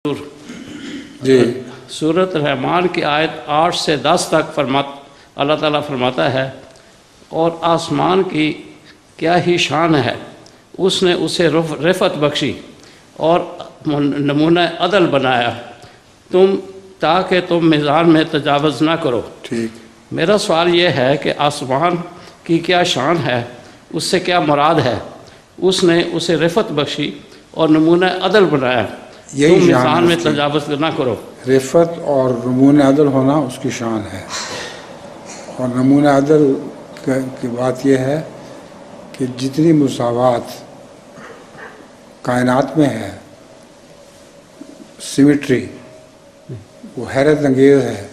جی سورۃ رحمان کی آیت 8 سے 10 تک اللہ تعالیٰ فرماتا ہے، اور آسمان کی کیا ہی شان ہے، اس نے اسے رفعت بخشی اور نمونہ عدل بنایا تاکہ تم میزان میں تجاوز نہ کرو۔ ٹھیک۔ میرا سوال یہ ہے کہ آسمان کی کیا شان ہے، اس سے کیا مراد ہے؟ اس نے اسے رفعت بخشی اور نمونہ عدل بنایا، یہی تم شان میزان میں اس کی، تجاوز نہ کرو۔ رفعت اور نمونہ عدل ہونا اس کی شان ہے۔ اور نمونہ عدل کی بات یہ ہے کہ جتنی مساوات کائنات میں ہے، سیمیٹری، وہ حیرت انگیز ہے۔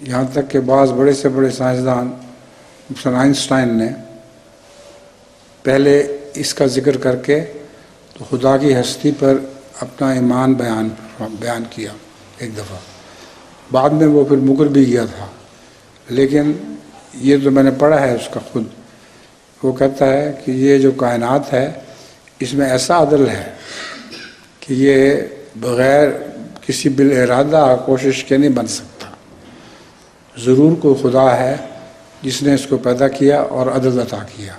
یہاں تک کہ بعض بڑے سے بڑے سائنسدان، مثلا آئنسٹائن نے پہلے اس کا ذکر کر کے تو خدا کی ہستی پر اپنا ایمان بیان کیا ایک دفعہ، بعد میں وہ پھر مکر بھی گیا تھا، لیکن یہ تو میں نے پڑھا ہے اس کا خود۔ وہ کہتا ہے کہ یہ جو کائنات ہے اس میں ایسا عدل ہے کہ یہ بغیر کسی بالارادہ کوشش کے نہیں بن سکتا، ضرور کوئی خدا ہے جس نے اس کو پیدا کیا اور عدل عطا کیا۔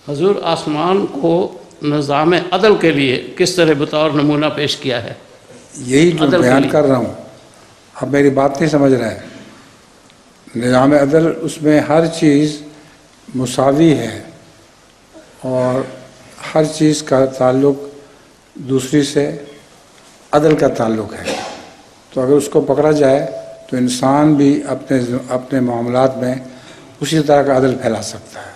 حضور آسمان کو نظام عدل کے لیے کس طرح بطور نمونہ پیش کیا ہے؟ یہی جو بیان کر رہا ہوں، اب میری بات نہیں سمجھ رہے۔ نظام عدل، اس میں ہر چیز مساوی ہے اور ہر چیز کا تعلق دوسری سے عدل کا تعلق ہے، تو اگر اس کو پکڑا جائے تو انسان بھی اپنے معاملات میں اسی طرح کا عدل پھیلا سکتا ہے۔